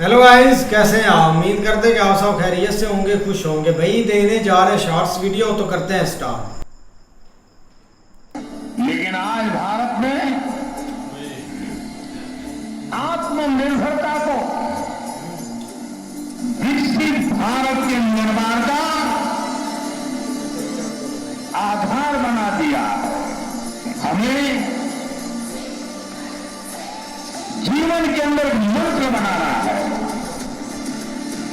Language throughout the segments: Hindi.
हेलो गाइस, कैसे हैं आप? उम्मीद करते हैं कि आप सब खैरियत से होंगे, खुश होंगे। भाई देने जा रहे शॉर्ट्स वीडियो, तो करते हैं स्टार्ट। लेकिन आज भारत में आत्मनिर्भरता को विकसित भारत के निर्माण का आधार बना दिया। हमें जीवन के अंदर मंत्र बनाना है।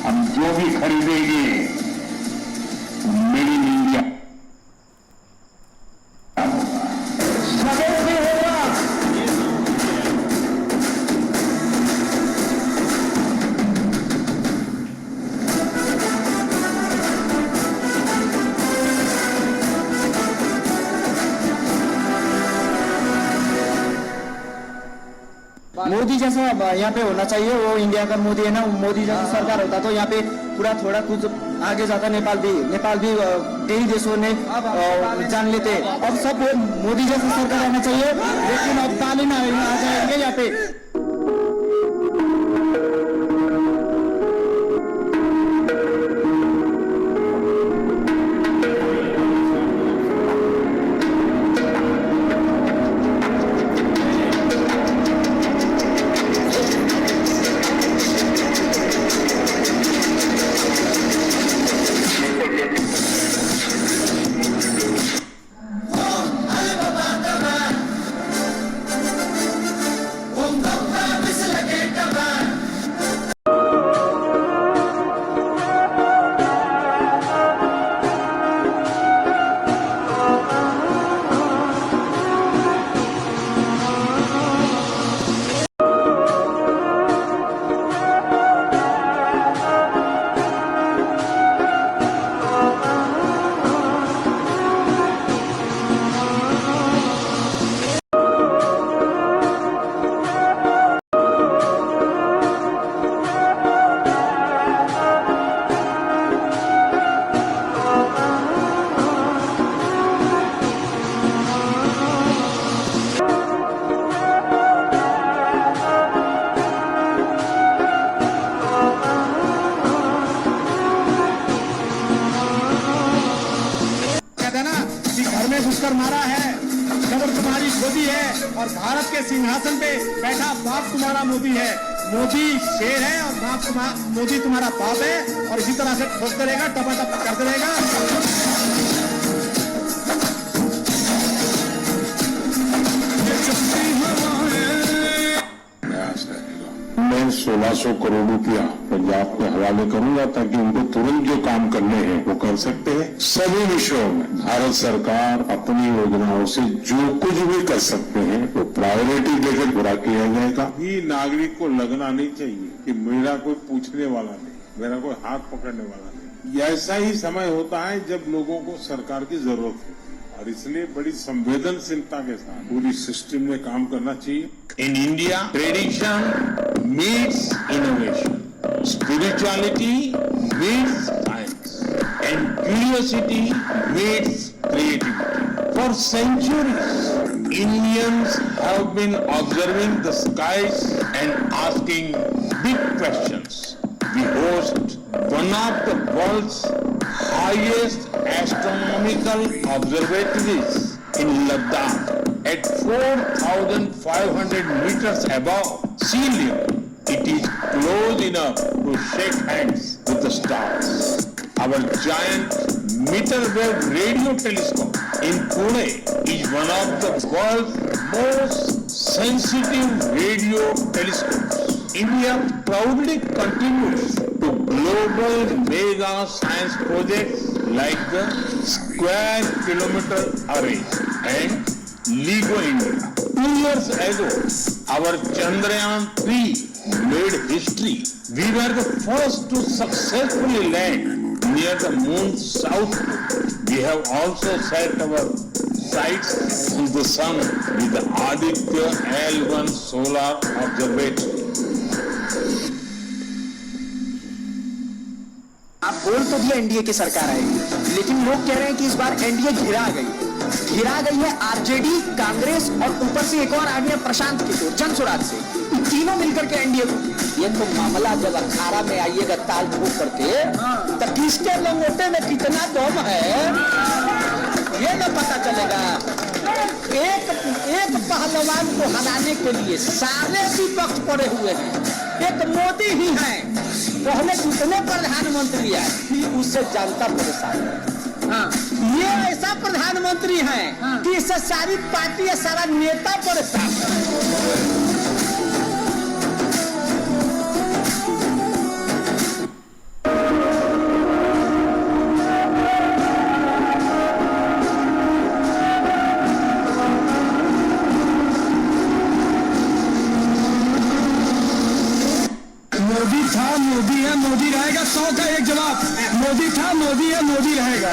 हम जो भी खरीदेंगे मेड इन इंडिया स्वदेशी होगा। मोदी जैसा यहाँ पे होना चाहिए। वो इंडिया का मोदी है ना, मोदी जैसा सरकार होता तो यहाँ पे पूरा थोड़ा कुछ आगे जाता। नेपाल भी कई देशों ने जान लेते। अब सब मोदी जैसा सरकार आना चाहिए, लेकिन अब तालिम आ जाएंगे यहाँ पे। घुसकर मारा है, कब्र तुम्हारी खोदी है, और भारत के सिंहासन पे बैठा बाप तुम्हारा मोदी है। मोदी शेर है और मोदी तुम्हारा बाप है, और इसी तरह से ठोकते रहेगा, टपाटप करते रहेगा। मैं 1600 करोड़ रुपया पंजाब के हवाले करूंगा ताकि उनको तुरंत जो काम करने हैं वो कर सकते हैं। सभी विषयों में भारत सरकार अपनी योजनाओं से जो कुछ भी कर सकते हैं वो प्रायोरिटी देकर पूरा किया जाएगा। भी नागरिक को लगना नहीं चाहिए कि मेरा कोई पूछने वाला नहीं, मेरा कोई हाथ पकड़ने वाला नहीं। ऐसा ही समय होता है जब लोगों को सरकार की जरूरत है, और इसलिए बड़ी संवेदनशीलता के साथ पूरी सिस्टम में काम करना चाहिए। In India tradition meets innovation, spirituality meets science, and curiosity meets creativity. For centuries Indians have been observing the skies and asking big questions. We host one of the world's highest astronomical observatories in Ladakh at 4,500 meters above sea level. It is close enough to shake hands with the stars. Our giant meter wave radio telescope in Pune is one of the world's most sensitive radio telescopes. India proudly contributes to global mega science projects like the Square Kilometer Array and LEGO India. 2 years ago, our Chandrayaan-3 made history. We were the first to successfully land near the moon's south pole. We have also set our sights on the sun with the Aditya L1 solar observatory. आप बोल तो दिया एनडीए की सरकार आएगी, लेकिन लोग कह रहे हैं कि इस बार एनडीए घिरा गई है आरजेडी, कांग्रेस और ऊपर से एक और आ गया प्रशांत किशोर जनसुराज से। तीनों मिलकर के एनडीए को, ये तो मामला जब अखाड़ा में आइएगा ताल ठोक करके, तो किसके लंगोटे में कितना दम है ये न पता चलेगा। एक पहलवान को हराने के लिए सारे विपक्ष पड़े हुए हैं। एक मोदी ही है, पहले जितने प्रधानमंत्री है फिर उससे जनता परेशान है। ये ऐसा प्रधानमंत्री है कि इससे सारी पार्टी सारा नेता परेशान है। मोदी था, मोदी है, मोदी रहेगा। 100 का एक जवाब, मोदी था, मोदी है, मोदी रहेगा।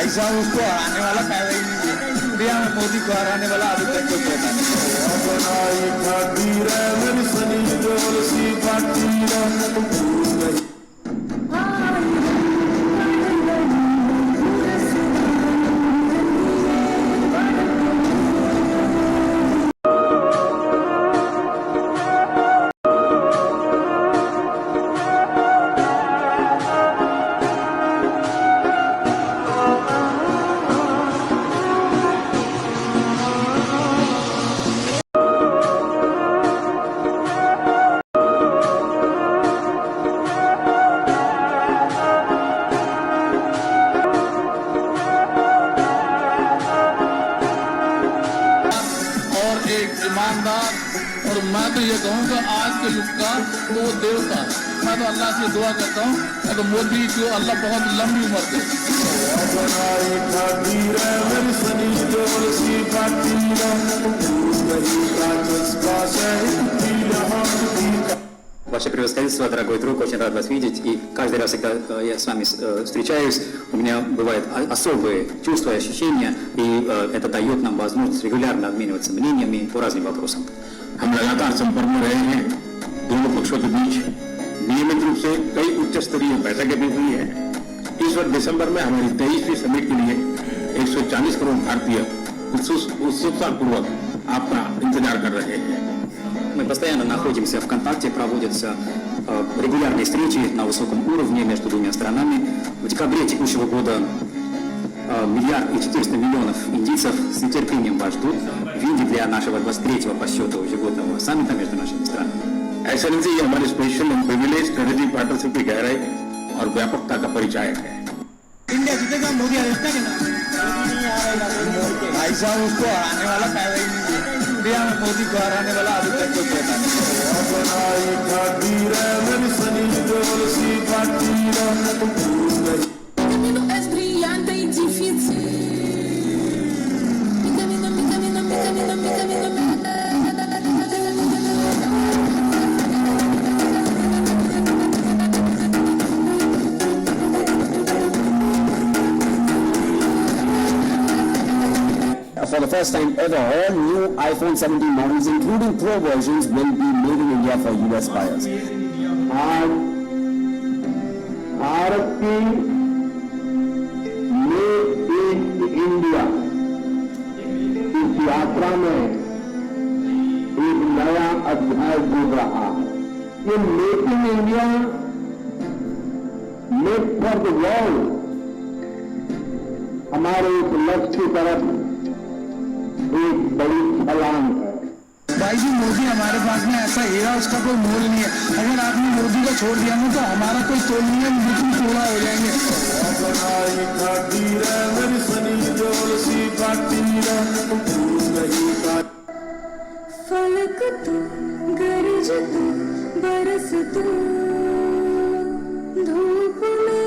ऐसा उसको हराने वाला पैदा ही नहीं है इंडिया में। मोदी को हराने वाला अभी तक कोई पैदा नहीं। ईमानदार, और मैं तो ये कहूँगा आज के युग का तो वो देवता। मैं तो अल्लाह से दुआ करता हूँ तो मोदी को अल्लाह बहुत लंबी उम्र दे। Ваше превосходительство, дорогой друг, очень рад вас видеть. И каждый раз, когда я с вами встречаюсь, у меня бывают особые чувства и ощущения, и это дает нам возможность регулярно обмениваться мнениями по разным вопросам. हम लगातार संपर्क में रहे हैं। दोनों पक्षों के बीच नियमित रूप से कई उच्च स्तरीय बैठकें भी हुई है। इस वर्ष दिसंबर में हमारी 23वीं समिट के लिए 140 करोड़ भारतीय उत्सुकतापूर्वक आपका इंतजार कर रहे हैं। Мы постоянно находимся в контакте, проводятся регулярные встречи на высоком уровне между двумя странами. В декабре текущего года 1 400 000 000 индийцев с нетерпением вас ждут в Индии для нашего 23-го по счету ежегодного саммита между нашими странами. एक्सेलेंसी, ये हमारे special and privilege strategic partnership की गहराई और व्यापकता का परिचायक है। इंडिया जीतेगा, मोदी हारेगा। भाई साहब उसको हराने वाला पैदा ही नहीं हुआ। इंडिया में मोदी को हराने वाला अभी तक कोई पैदा नहीं। Camino es brillante y difícil. Mi camino, mi camino, mi camino, mi camino, mi For the first time ever, all new iPhone 17 models, including Pro versions, will be made in India for US buyers. आज भारत की मेक इन इंडिया इस यात्रा में एक नया अध्याय जुड़ रहा है। ये make in India, make for the world हमारे इस लक्ष्य की तरफ एक बड़ी छलांग है। भाई जी मोदी हमारे पास में ऐसा हीरा, उसका कोई मोल नहीं है। अगर आपने मोदी को छोड़ दिया ना तो हमारा कोई तोल नहीं है, बिल्कुल पूरा हो जाएंगे। फलक तू गरज तू बरस तू धूप में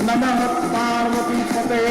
नमः पार्वती पते।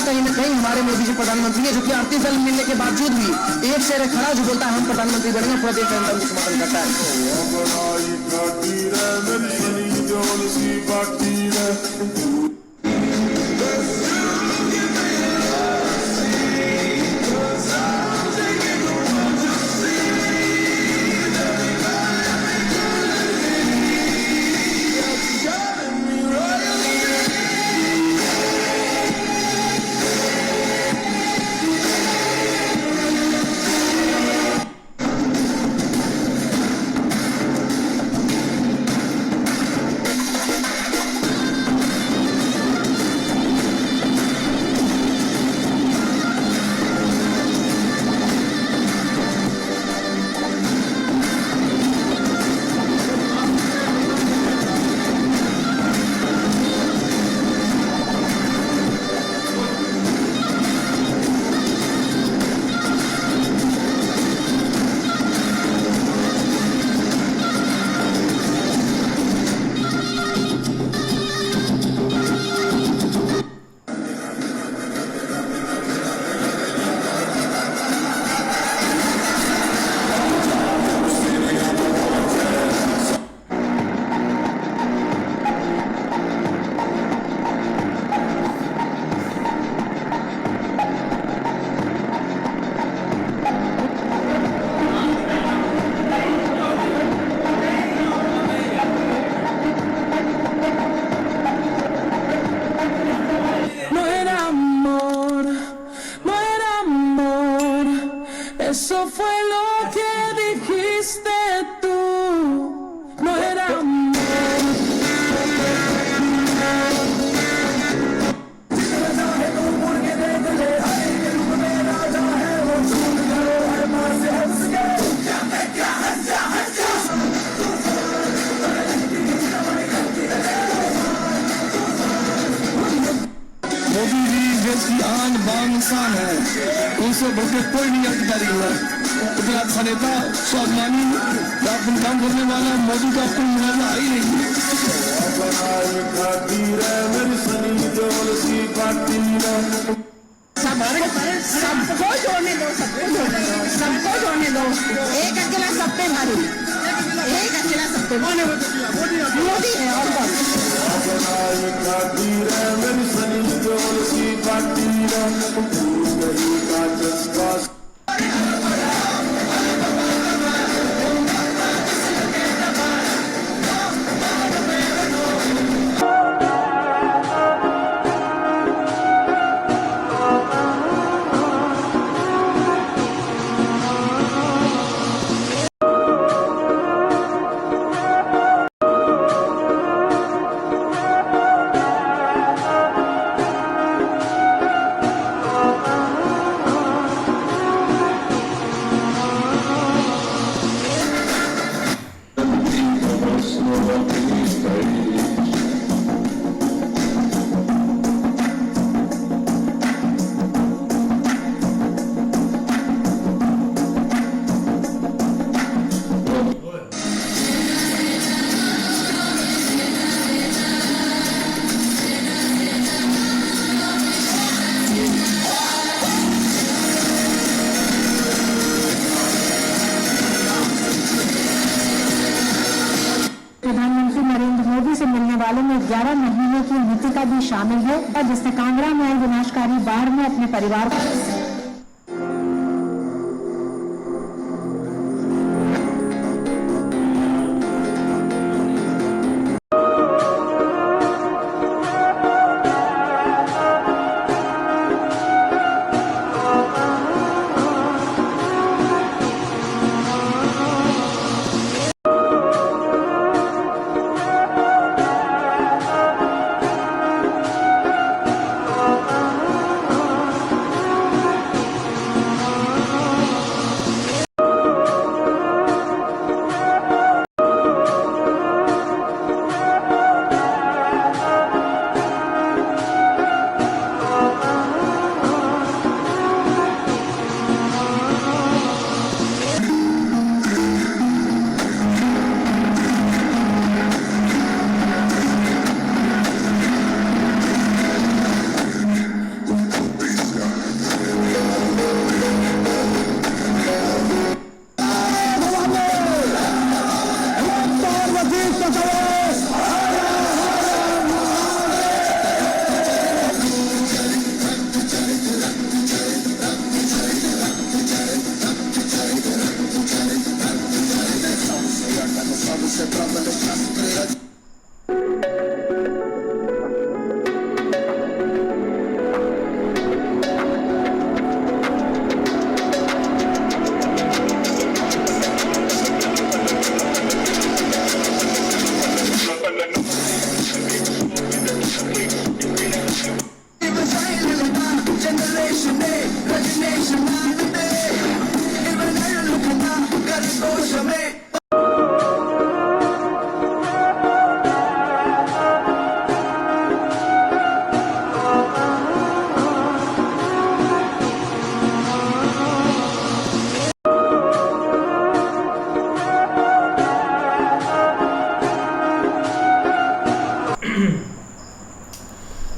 कहीं न कहीं हमारे मोदी जी प्रधानमंत्री है, जो कि 38 साल मिलने के बावजूद भी एक शेर खड़ा जो बोलता है हम प्रधानमंत्री बनेंगे, पूरा देश का समर्थन करता है। मोदी जी देश की आन बान शान है, उनसे बढ़ के कोई नहीं अधिकारी है। इतना अच्छा नेता, स्वाभिमानी, अपना काम करने वाला, मोदी का कोई मुकाबला ही नहीं है। सबको जोड़ने दो, सबको जोड़ने दो, सबको जोड़ने दो। एक अकेला सब पे भारी, एक अकेला सब पे मोदी है और कौन। प्रधानमंत्री नरेंद्र मोदी से मिलने वालों में 11 महीने की नितिका भी शामिल है, और जिसने कांगड़ा में आई विनाशकारी बाढ़ में अपने परिवार को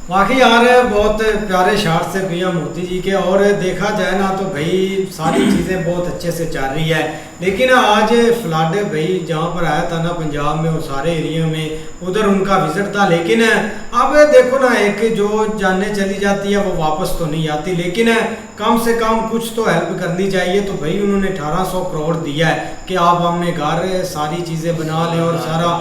बाकी यार बहुत प्यारे शार्ट से पीएम मोदी जी के, और देखा जाए ना तो भाई सारी चीज़ें बहुत अच्छे से चल रही है। लेकिन आज फ्लड भाई जहाँ पर आया था ना पंजाब में, वो सारे एरिया में उधर उनका विजिट था। लेकिन अब देखो ना, एक जो जाने चली जाती है वो वापस तो नहीं आती, लेकिन कम से कम कुछ तो हेल्प करनी चाहिए। तो भाई उन्होंने 1800 करोड़ दिया है कि आप हमने घर सारी चीज़ें बना लें और सारा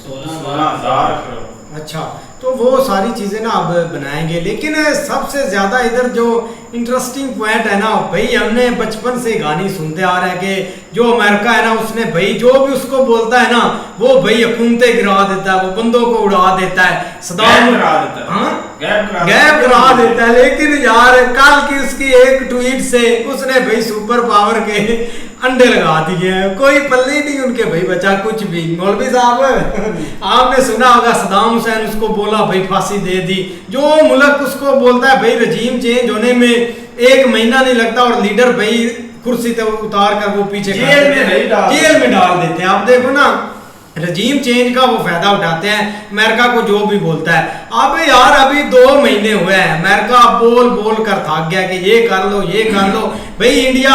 16,000। अच्छा, तो वो सारी चीज़ें ना अब बनाएंगे। लेकिन सबसे ज़्यादा इधर जो इंटरेस्टिंग पॉइंट है ना भाई, हमने बचपन से गाने सुनते आ रहे हैं कि जो अमेरिका है ना उसने भाई जो भी उसको बोलता है ना वो भाई हुकूमतें गिरा देता है, वो बंदों को उड़ा देता है, सदाम गैप करा देता है। लेकिन यार कल की उसकी एक ट्वीट से उसने भाई सुपर पावर के अंडे लगा दिए हैं, कोई पल्ले नहीं उनके भाई बचा कुछ भी। मौलवी साहब आपने सुना होगा सदाम हुसैन उसको बोला भाई फांसी दे दी। जो मुल्क उसको बोलता है भाई रजीम चेंज होने में 1 महीना नहीं लगता और लीडर भाई कुर्सी से उतार कर वो पीछे जेल में डाल देते हैं। आप देखो ना रजीम चेंज का वो फायदा उठाते हैं, अमेरिका को जो भी बोलता है। अब यार अभी 2 महीने हुए हैं, अमेरिका बोल बोल कर थक गया कि ये कर लो ये कर लो। भाई इंडिया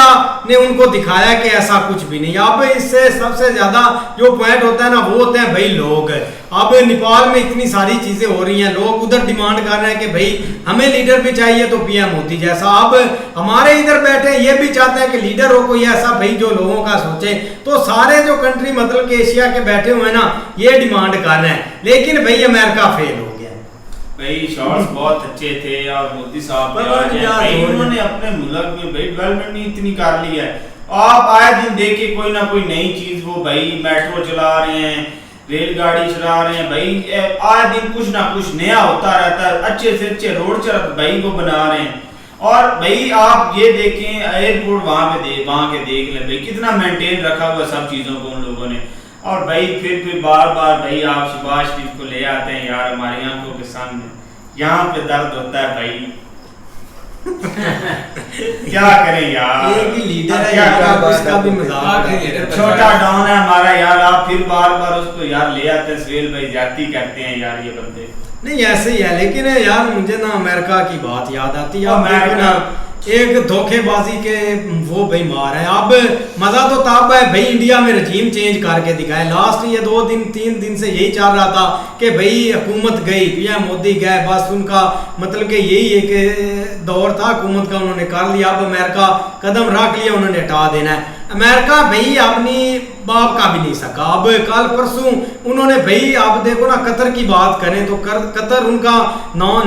ने उनको दिखाया कि ऐसा कुछ भी नहीं। अब इससे सबसे ज्यादा जो पॉइंट होता है ना वो होते हैं भाई लोग। अब नेपाल में इतनी सारी चीजें हो रही हैं, लोग उधर डिमांड कर रहे हैं कि भाई हमें लीडर भी चाहिए तो पीएम मोदी जैसा। अब हमारे इधर बैठे ये भी चाहते हैं कि लीडर हो कोई ऐसा भाई जो लोगों का सोचे। तो सारे जो कंट्री मतलब कि एशिया के बैठे हुए ना ये डिमांड कर रहे हैं, लेकिन भाई अमेरिका फेल हो गया। भाई शॉट्स बहुत अच्छे थे और मोदी साहब भाई उन्होंने अपने मुल्क में भाई डेवलपमेंट इतनी कर ली है। आप आए दिन देखे कोई ना कोई नई चीज, वो भाई मेट्रो चला रहे हैं, रेलगाड़ी चला रहे हैं, भाई आए दिन कुछ ना कुछ नया होता रहता है। अच्छे से अच्छे रोड चला भाई वो बना रहे हैं। और भाई आप ये देखें एयरपोर्ट वहां के देख लें भाई कितना मेंटेन रखा हुआ सब चीजों को उन लोगों ने। और भाई फिर बार बार भाई आप सुभाष शरीफ को ले आते हैं यार हमारी आंखों के सामने, यहाँ पे दर्द होता है भाई। क्या करें यार, एक ही लीडर है यार, उसका भी मजाक है, छोटा डॉन है हमारा यार। आप फिर बार बार उसको यार ले आते हैं, सुहेल भाई जाती करते हैं यार ये बंदे। नहीं ऐसे ही है, लेकिन यार मुझे ना अमेरिका की बात याद आती है। अमेरिका एक धोखेबाजी के वो भाई मार है। अब मजा तो तब है भाई इंडिया में रजीम चेंज करके दिखाए। लास्ट ये 2-3 दिन से यही चल रहा था कि भाई हुकूमत गई, पीएम मोदी गए, बस उनका मतलब कि यही एक दौर था हुकूमत का, उन्होंने कर लिया। अब अमेरिका कदम रख लिया, उन्होंने हटा देना है। अमेरिका भाई अपनी बाप का भी नहीं सका। अब कल परसों उन्होंने भाई आप देखो ना कतर की बात करें तो कतर उनका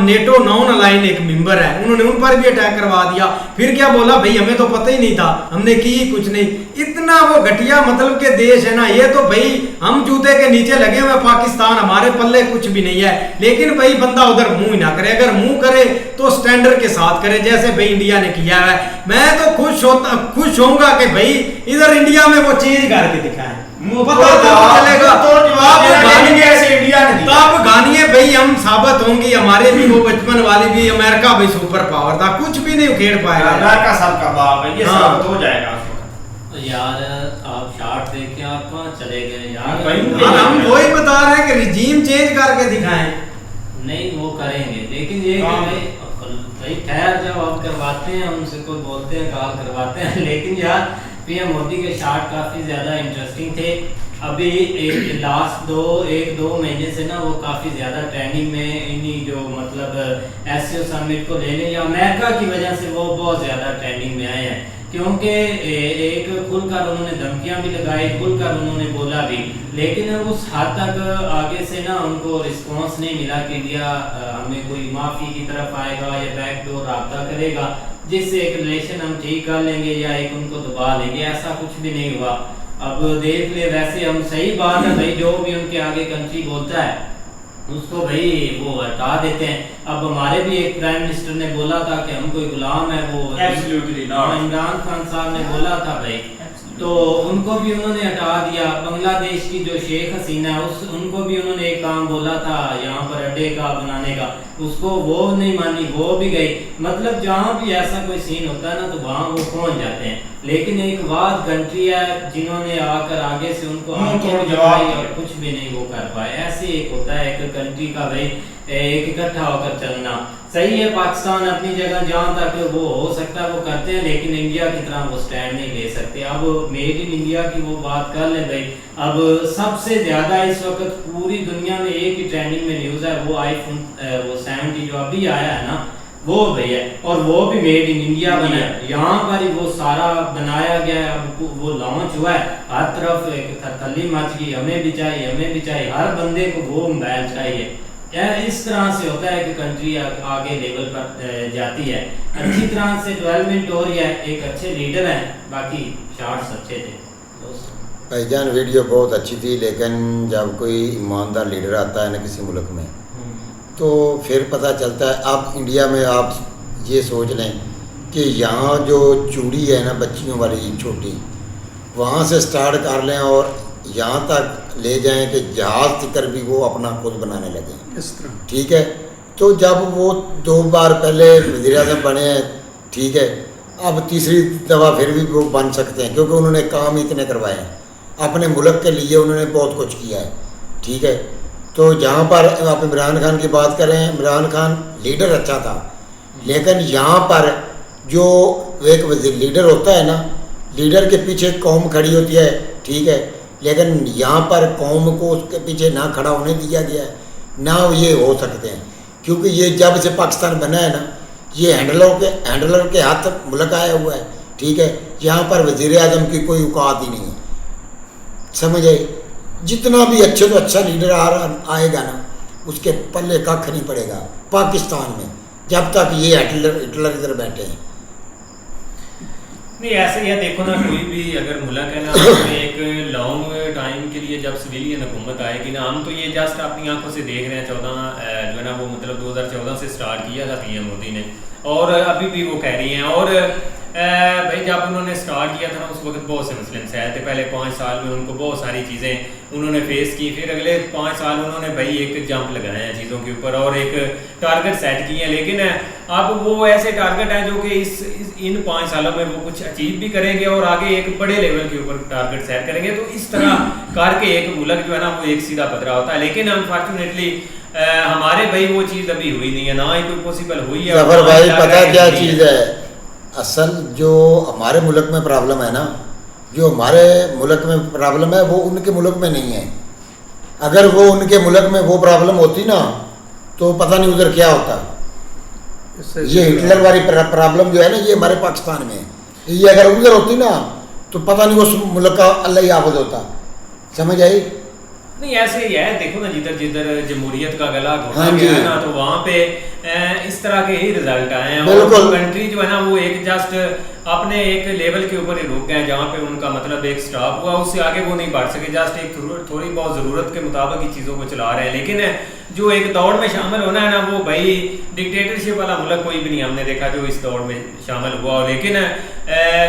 नेटो नॉन अलाइन एक मेंबर है, उन्होंने उन पर भी अटैक करवा दिया। फिर क्या बोला भाई हमें तो पता ही नहीं था, हमने की कुछ नहीं। इतना वो घटिया मतलब के देश है ना ये, तो भाई हम जूते के नीचे लगे हुए पाकिस्तान, हमारे पल्ले कुछ भी नहीं है। लेकिन भाई बंदा उधर मुंह ना करे, अगर मुंह करे तो स्टैंडर्ड के साथ करे जैसे भाई इंडिया ने किया है। मैं तो खुश होऊंगा कि भाई इधर इंडिया में वो चेंज करके दिखाएं, पता चलेगा तब गानिए भाई हम साबित होंगी, हमारे भी वो बचपन वाली भी अमेरिका भाई सुपर पावर था, कुछ भी नहीं उखेड़ पाएगा। अमेरिका सबका बाप है, ये साबित हो जाएगा यार। आप शार्ट देख के आप कहाँ चले गए यार? हम वही बता रहे हैं कि रिजीम चेंज करके दिखाएं। नहीं वो करेंगे, लेकिन ये भाई खैर जब आप करवाते हैं उनसे कोई बोलते हैं कॉल करवाते हैं, लेकिन यार पीएम मोदी के शार्ट काफ़ी ज़्यादा इंटरेस्टिंग थे। अभी लास्ट 1-2 महीने से ना वो काफ़ी ज़्यादा ट्रेंडिंग में इन्हीं जो मतलब एससीओ समिट को लेने या अमेरिका की वजह से वो बहुत ज़्यादा ट्रेंडिंग में आए हैं, क्योंकि एक खुलकर उन्होंने धमकियां भी लगाई, खुलकर उन्होंने बोला भी, लेकिन उस हद तक आगे से ना उनको रिस्पांस नहीं मिला कि इंडिया हमें कोई माफ़ी की तरफ आएगा या बैकडोर राब्ता करेगा जिससे एक रिलेशन हम ठीक कर लेंगे या एक उनको दबा लेंगे। ऐसा कुछ भी नहीं हुआ। अब देख ले, वैसे हम सही बात है भाई, जो भी उनके आगे कंट्री बोलता है उसको भाई वो हटा देते हैं। अब हमारे भी एक प्राइम मिनिस्टर ने बोला था कि हम कोई गुलाम है, वो इमरान खान साहब ने बोला था भाई, तो उनको भी उन्होंने हटा दिया। बांग्लादेश की जो शेख हसीना है उनको भी उन्होंने एक काम बोला था यहाँ पर अड्डे का बनाने का, उसको वो नहीं मानी, वो भी गई। मतलब जहाँ भी ऐसा कोई सीन होता है ना तो वहाँ वो पहुँच जाते हैं। लेकिन एक वाद कंट्री है जिन्होंने आकर आगे से उनको और कुछ भी नहीं वो कर पाए। ऐसे एक होता है एक कंट्री का भाई एक इकट्ठा होकर चलना। सही है पाकिस्तान अपनी जगह जहाँ तक वो हो सकता है वो करते हैं, लेकिन इंडिया की तरह वो स्टैंड नहीं ले सकते। अब मेड इन इंडिया की वो बात कर ले भाई, अब सबसे ज्यादा इस वक्त पूरी दुनिया में एक ही ट्रेंडिंग में न्यूज है, वो आईफोन वो 70 जो अभी आया है ना वो भैया, और वो भी मेड इन इंडिया बना है। यहाँ पर ही वो सारा बनाया गया है, अब वो लॉन्च हुआ है, हर तरफ एक थरथल्ली मच गई, हमें भी चाहिए, हमें भी चाहिए, हर बंदे को वो मोबाइल चाहिए। इस तरह से होता है कि कंट्री आगे लेवल पर जाती है, अच्छी तरह से डेवलपमेंट हो रही है, एक अच्छे लीडर हैं। बाकी शॉट्स अच्छे थे भाईजान, वीडियो बहुत अच्छी थी, लेकिन जब कोई ईमानदार लीडर आता है ना किसी मुल्क में तो फिर पता चलता है। अब इंडिया में आप ये सोच लें कि यहाँ जो चूड़ी है ना बच्चियों वाली छोटी, वहाँ से स्टार्ट कर लें और यहाँ तक ले जाएं कि जहाज़ तक भी वो अपना खुद बनाने लगे इस तरह। ठीक है। तो जब वो 2 बार पहले वज़ीर-ए-आज़म बने हैं, ठीक है, अब तीसरी दफ़ा फिर भी वो बन सकते हैं क्योंकि उन्होंने काम इतने करवाए हैं, अपने मुल्क के लिए उन्होंने बहुत कुछ किया है, ठीक है। तो जहाँ पर आप इमरान खान की बात करें, इमरान खान लीडर अच्छा था, लेकिन यहाँ पर जो एक लीडर होता है ना, लीडर के पीछे कौम खड़ी होती है, ठीक है, लेकिन यहाँ पर कौम को उसके पीछे ना खड़ा होने दिया गया है, ना ये हो सकते हैं, क्योंकि ये जब से पाकिस्तान बना है ना, ये हैंडलर के हाथ मुल्क आया हुआ है, ठीक है। यहाँ पर वज़ीर-ए-आज़म की कोई औकात ही नहीं है, समझ आई। जितना भी अच्छे तो अच्छा लीडर आएगा ना, उसके पल्ले कख नहीं पड़ेगा पाकिस्तान में जब तक ये हिटलर इधर बैठे हैं। नहीं ऐसे ही है, देखो ना, कोई भी अगर मुल्क है ना, उसमें एक लॉन्ग टाइम के लिए जब सिविलियन हुकूमत आएगी ना, हम तो ये जस्ट अपनी आंखों से देख रहे हैं 14 जो है ना वो मतलब 2014 से स्टार्ट किया था पीएम मोदी ने, और अभी भी वो कह रही हैं। और भाई जब उन्होंने स्टार्ट किया था ना, उस वक्त बहुत से मुस्लिम्स आए थे, पहले 5 साल में उनको बहुत सारी चीज़ें उन्होंने फेस की, फिर अगले 5 साल उन्होंने भाई एक जंप लगाए हैं चीज़ों के ऊपर और एक टारगेट सेट किए हैं। लेकिन अब वो ऐसे टारगेट हैं जो कि इन 5 सालों में वो कुछ अचीव भी करेंगे और आगे एक बड़े लेवल के ऊपर टारगेट सेट करेंगे। तो इस तरह करके एक मुल्क जो है ना वो एक सीधा पदरा होता है। लेकिन अनफॉर्चुनेटली हमारे भाई वो चीज़ अभी हुई नहीं है, ना ही कोई पॉसिबल हुई है। जफर भाई पता क्या चीज़ है, असल जो हमारे मुल्क में प्रॉब्लम है ना, जो हमारे मुल्क में प्रॉब्लम है वो उनके मुल्क में नहीं है। अगर वो उनके मुल्क में वो प्रॉब्लम होती ना, तो पता नहीं उधर क्या होता। ये हिटलर वाली प्रॉब्लम जो है ना, ये हमारे पाकिस्तान में है। ये अगर उधर होती ना, तो पता नहीं उस मुल्क का अल्लाह ही आफत होता, समझ आई। नहीं ऐसे ही है, देखो ना, जिधर जिधर जमहूरियत का गला घोटा गया है ना, तो वहाँ पे इस तरह के ही रिजल्ट आए हैं। और कंट्री जो है ना वो एक जस्ट अपने एक लेवल के ऊपर ही रुक गए, जहाँ पे उनका मतलब एक स्टॉप हुआ, उससे आगे वो नहीं बढ़ सके, जस्ट एक थोड़ी बहुत ज़रूरत के मुताबिक ही चीज़ों को चला रहे हैं। लेकिन जो एक दौड़ में शामिल होना है ना, वो भाई डिक्टेटरशिप वाला मुल्क कोई भी नहीं हमने देखा जो इस दौड़ में शामिल हुआ। लेकिन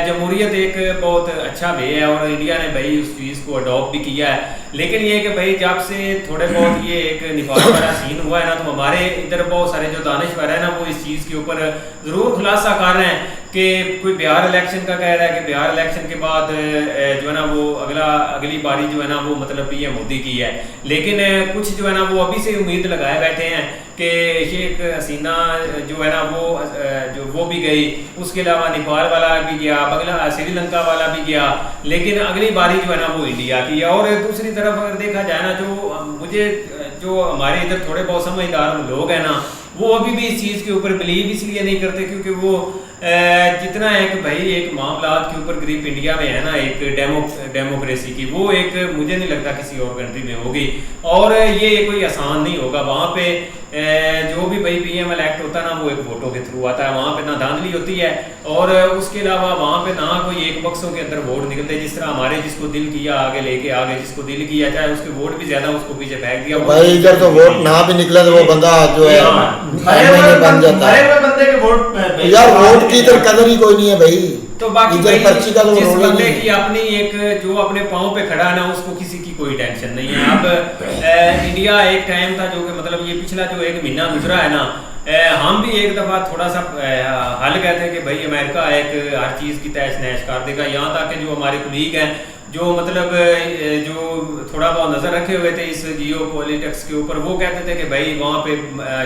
जमहूरियत एक बहुत अच्छा वे है और इंडिया ने भाई उस चीज़ को अडॉप्ट भी किया है। लेकिन ये कि भाई जब से थोड़े बहुत ये एक निफाज वाला सीन हुआ है ना, तो हमारे इधर बहुत सारे जो दानिशवर है ना, वो इस चीज़ के ऊपर ज़रूर खुलासा कर रहे हैं कि कोई बिहार इलेक्शन का कह रहा है कि बिहार इलेक्शन के बाद जो है ना वो अगली बारी जो है ना वो मतलब पीएम मोदी की है। लेकिन कुछ जो है ना वो अभी से उम्मीद लगाए बैठे हैं कि शेख हसीना जो है ना वो भी गई, उसके अलावा नेपाल वाला भी गया, श्रीलंका वाला भी गया, लेकिन अगली बारी जो है ना वो इंडिया की है। और दूसरी तरफ अगर देखा जाए ना, जो हमारे इधर थोड़े बहुत समझदार लोग हैं ना, वो अभी भी इस चीज़ के ऊपर बिलीव इसलिए नहीं करते क्योंकि वो जितना एक भाई एक मामलात के ऊपर ग्रिप इंडिया में है ना, एक डेमोक्रेसी की, वो एक मुझे नहीं लगता किसी और कंट्री में होगी। और ये कोई आसान नहीं होगा। वहाँ पे जो भी भाई पीएम इलेक्ट होता है ना, वो एक वोटों के थ्रू आता है, वहाँ पे ना धांधली होती है और उसके अलावा वहाँ पे ना कोई एक बक्सों के अंदर वोट निकलते, जिस तरह हमारे जिसको दिल किया आगे लेके आगे, जिसको दिल किया चाहे उसके वोट भी ज्यादा उसको पीछे फेंक दिया। भाई इधर तो वोट ना भी निकले तो वो बंदा जो है बन जाता है बंदे के वोट यार, वोट की इधर कदर ही कोई नहीं है भाई। तो बाकी इधर पर्ची का तो जिस रोल बंदे नहीं की अपनी एक जो अपने पाँव पे खड़ा है ना, उसको किसी की कोई टेंशन नहीं है। अब इंडिया एक टाइम था जो कि मतलब ये पिछला जो 1 महीना गुजरा है ना, हम भी एक दफ़ा थोड़ा सा हाल गए थे कि भाई अमेरिका एक हर चीज़ की तहस नहस कर देगा। यहाँ तक कि जो हमारे कुलीग हैं जो मतलब जो थोड़ा बहुत नज़र रखे हुए थे इस जियो पॉलिटिक्स के ऊपर, वो कहते थे कि भाई वहाँ पे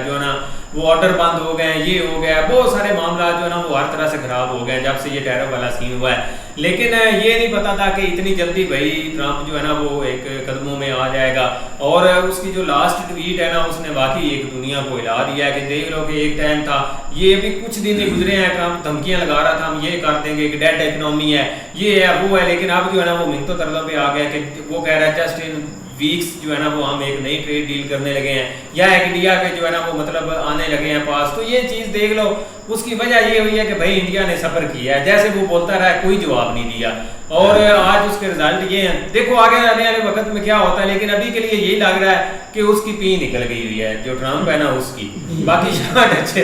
जो है ना वो ऑर्डर बंद हो गए, ये हो गया, बहुत सारे मामला जो है ना वो हर तरह से ख़राब हो गए जब से ये टेरर वाला सीन हुआ है। लेकिन ये नहीं पता था कि इतनी जल्दी भाई ट्रंप जो है ना वो एक कदमों में आ जाएगा। और उसकी जो लास्ट ट्वीट है ना, उसने वाकई एक दुनिया को हिला दिया है कि देख लो कि एक टाइम था, ये भी कुछ दिन ही गुजरे हैं, ट्रंप धमकियाँ लगा रहा था हम ये कर देंगे कि डेड इकोनॉमी है, ये है वो है, लेकिन अब जो है ना वो मिनटों तरलों पे आ गया कि वो कह रहा है जस्ट इन वीक्स जो है ना वो हम एक नई ट्रेड डील करने लगे हैं, या इंडिया के जो है ना वो मतलब आने लगे हैं पास। तो ये चीज़ देख लो, उसकी वजह ये हुई है कि भाई इंडिया ने सफ़र किया है, जैसे वो बोलता रहा कोई जवाब नहीं दिया और आज उसके रिजल्ट ये हैं। देखो आगे आने वाले वक्त में क्या होता है, लेकिन अभी के लिए यही लग रहा है कि उसकी पी निकल गई हुई है जो ट्रंप है ना उसकी, बाकी शायद अच्छे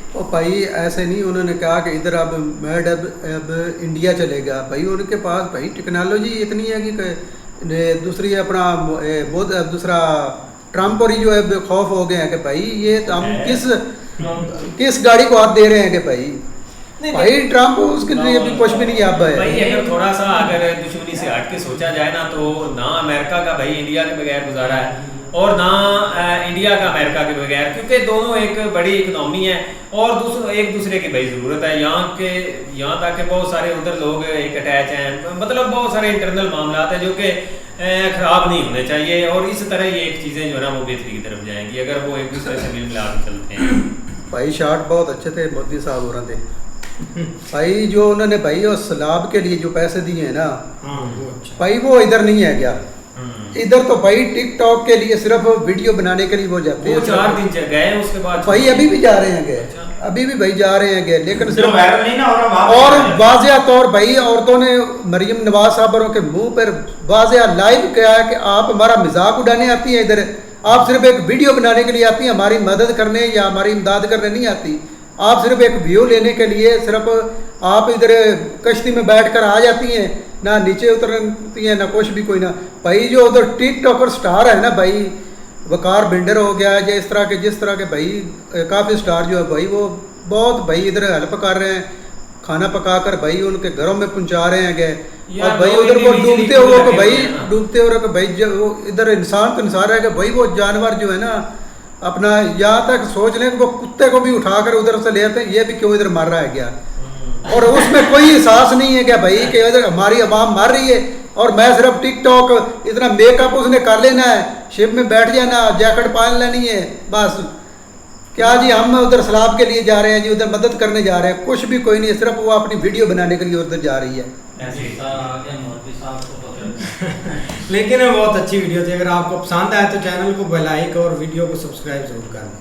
और भाई ऐसे नहीं, उन्होंने कहा कि इधर अब मैड अब इंडिया चलेगा। भाई उनके पास भाई टेक्नोलॉजी इतनी है कि दूसरी अपना दूसरा ट्रम्प और जो है खौफ हो गए हैं कि भाई ये तो हम किस गाड़ी को हाथ दे रहे हैं कि भाई ट्रम्प उसके लिए भी कुछ भी नहीं अब है। भाई अगर थोड़ा सा अगर दुश्मनी से हट के सोचा जाए ना, तो ना अमेरिका का भाई इंडिया के बगैर गुजारा है और ना इंडिया का अमेरिका के बगैर, क्योंकि दोनों एक बड़ी इकनॉमी है और एक दूसरे की भाई ज़रूरत है। यहाँ तक के बहुत सारे उधर लोग एक अटैच हैं, मतलब बहुत सारे इंटरनल मामला हैं जो कि खराब नहीं होने चाहिए, और इस तरह ये एक चीज़ें जो है ना वो बेहतरी की तरफ जाएंगी अगर वो एक दूसरे से मिल मिला के चलते हैं। भाई शार्ट बहुत अच्छे थे मोदी साहब हो रहे थे भाई, जो उन्होंने भाई और सैलाब के लिए जो पैसे दिए हैं ना भाई वो इधर नहीं है क्या, इधर तो भाई टिकटॉक के लिए सिर्फ वीडियो बनाने के लिए वो जाते हैं। 4 दिन गए उसके बाद भाई अभी भी जा रहे हैं गए, अभी भी भाई जा रहे हैं गए, लेकिन सिर्फ वायरल नहीं ना हो रहा। और वाजिया तौर भाई औरतों ने मरियम नवाज साहब के मुंह पर वाजिया लाइव किया है कि आप हमारा मजाक उड़ाने आती है, इधर आप सिर्फ एक वीडियो बनाने के लिए आती है, हमारी मदद करने या हमारी इमदाद करने नहीं आती। आप सिर्फ एक व्यू लेने के लिए सिर्फ आप इधर कश्ती में बैठकर आ जाती हैं, ना नीचे उतरती हैं ना कुछ भी कोई ना। भाई जो उधर टिकटॉकर स्टार है ना भाई, वकार बिल्डर हो गया या इस तरह के जिस तरह के भाई काफ़ी स्टार जो है भाई वो बहुत भाई इधर हेल्प कर रहे हैं, खाना पकाकर भाई उनके घरों में पहुंचा रहे हैं गए, और भाई उधर वो डूबते हुए को भाई डूबते हुए को भाई जो इधर इंसान तो इंसान है कि भाई वो जानवर जो है ना अपना यहाँ तक सोच लें कि वो कुत्ते को भी उठाकर उधर से ले आते हैं, ये भी क्यों इधर मर रहा है क्या, और उसमें कोई एहसास नहीं है क्या भाई कि इधर हमारी आवाम मर रही है और मैं सिर्फ टिकटॉक इतना मेकअप उसने कर लेना है, शिप में बैठ जाना, जैकेट पहन लेनी है बस। क्या जी हम उधर सैलाब के लिए जा रहे हैं जी, उधर मदद करने जा रहे हैं, कुछ भी कोई नहीं है, सिर्फ वो अपनी वीडियो बनाने के लिए उधर जा रही है। लेकिन बहुत अच्छी वीडियो थी, अगर आपको पसंद आए तो चैनल को लाइक और वीडियो को सब्सक्राइब जरूर करना।